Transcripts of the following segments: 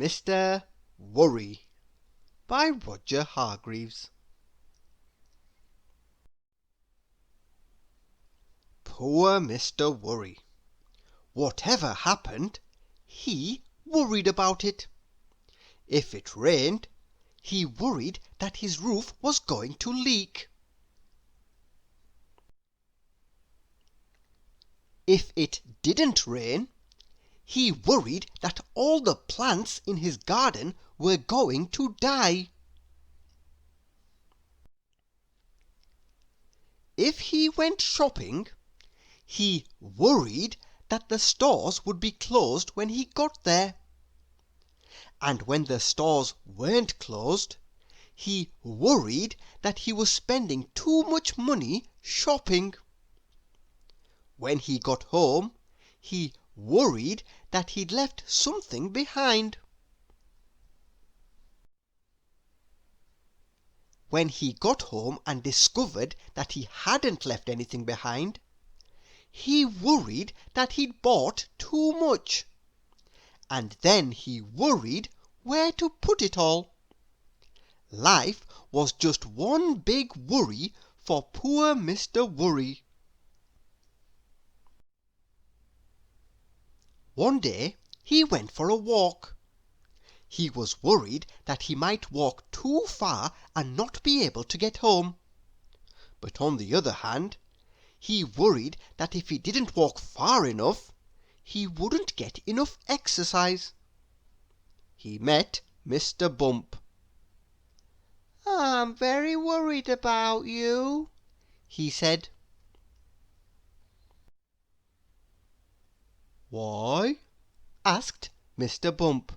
Mr. Worry by Roger Hargreaves. Poor Mr. Worry. Whatever happened, he worried about it. If it rained, he worried that his roof was going to leak. If it didn't rain, he worried that all the plants in his garden were going to die. If he went shopping, he worried that the stores would be closed when he got there. And when the stores weren't closed, he worried that he was spending too much money shopping. When he got home, he worried that he'd left something behind. When he got home and discovered that he hadn't left anything behind, he worried that he'd bought too much. And then he worried where to put it all. Life was just one big worry for poor Mr. Worry. One day he went for a walk. He was worried that he might walk too far and not be able to get home. But on the other hand, he worried that if he didn't walk far enough, he wouldn't get enough exercise. He met Mr. Bump. "I'm very worried about you," he said. "Why?" asked Mr. Bump.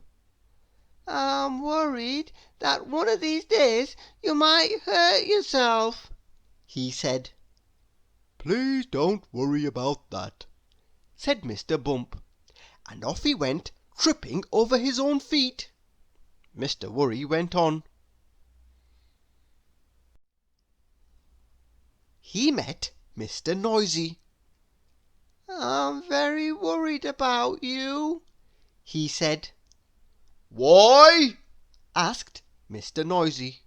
"I'm worried that one of these days you might hurt yourself," he said. "Please don't worry about that," said Mr. Bump, and off he went, tripping over his own feet. Mr. Worry went on. He met Mr. Noisy. "I'm very worried about you," he said. "Why?" asked Mr. Noisy.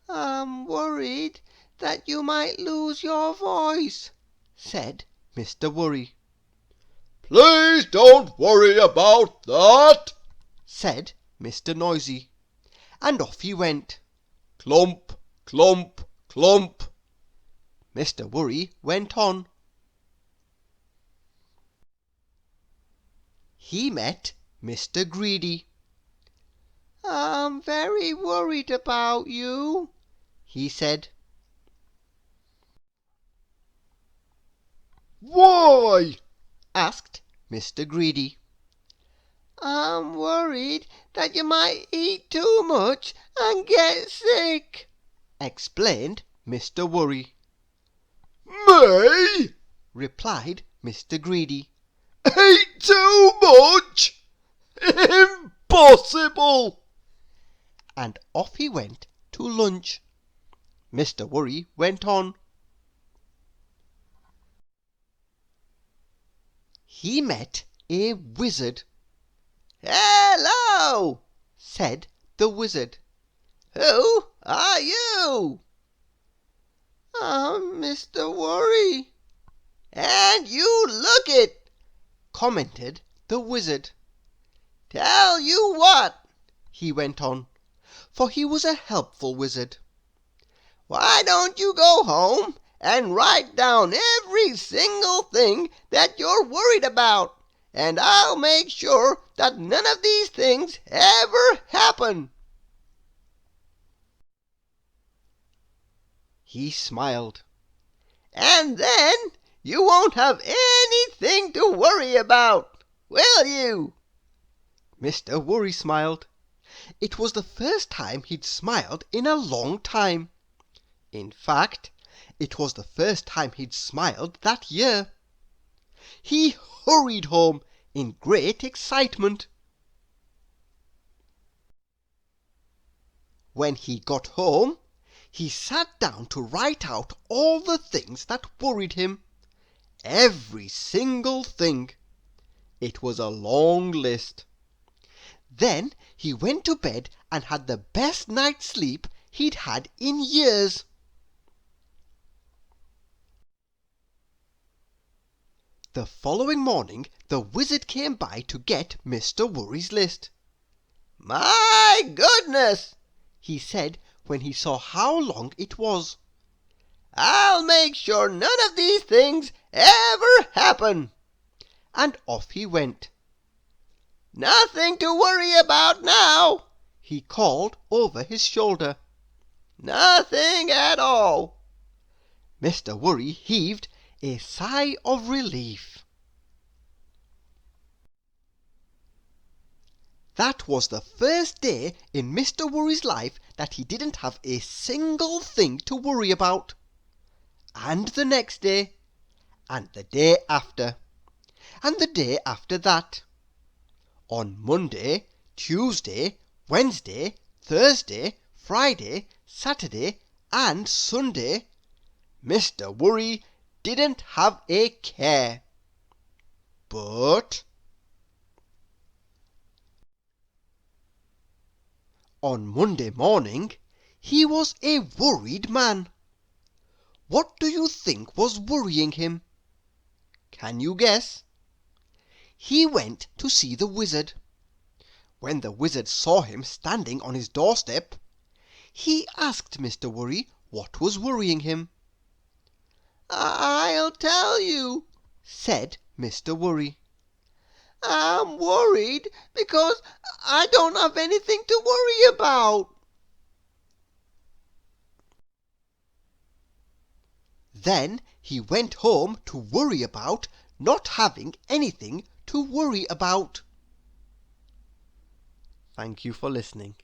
"I'm worried that you might lose your voice," said Mr. Worry. "Please don't worry about that," said Mr. Noisy, and off he went. Clump, clump, clump. Mr. Worry went on. He met Mr. Greedy. "I'm very worried about you," he said. "Why?" asked Mr. Greedy. "I'm worried that you might eat too much and get sick," explained Mr. Worry. "Me?" replied Mr. Greedy. "Eat too much? Impossible!" And off he went to lunch. Mr. Worry went on. He met a wizard. "Hello!" said the wizard. "Who are you?" "I'm Mr. Worry." "And you look it," commented the wizard. "Tell you what," he went on, for he was a helpful wizard. "Why don't you go home and write down every single thing that you're worried about, and I'll make sure that none of these things ever happen." He smiled. "And then you won't have anything to worry about, will you?" Mr. Worry smiled. It was the first time he'd smiled in a long time. In fact, it was the first time he'd smiled that year. He hurried home in great excitement. When he got home, he sat down to write out all the things that worried him. Every single thing. It was a long list. Then he went to bed and had the best night's sleep he'd had in years. The following morning the wizard came by to get Mr. Worry's list. "My goodness!" he said when he saw how long it was. "I'll make sure none of these things ever happen." And off he went. "Nothing to worry about now," he called over his shoulder. "Nothing at all." Mr. Worry heaved a sigh of relief. That was the first day in Mr. Worry's life that he didn't have a single thing to worry about. And the next day, and the day after, and the day after that. On Monday, Tuesday, Wednesday, Thursday, Friday, Saturday, and Sunday, Mr. Worry didn't have a care. But on Monday morning, he was a worried man. What do you think was worrying him? Can you guess? He went to see the wizard. When the wizard saw him standing on his doorstep, he asked Mr. Worry what was worrying him. "I'll tell you," said Mr. Worry. "I'm worried because I don't have anything to worry about." Then he went home to worry about not having anything to worry about. Thank you for listening.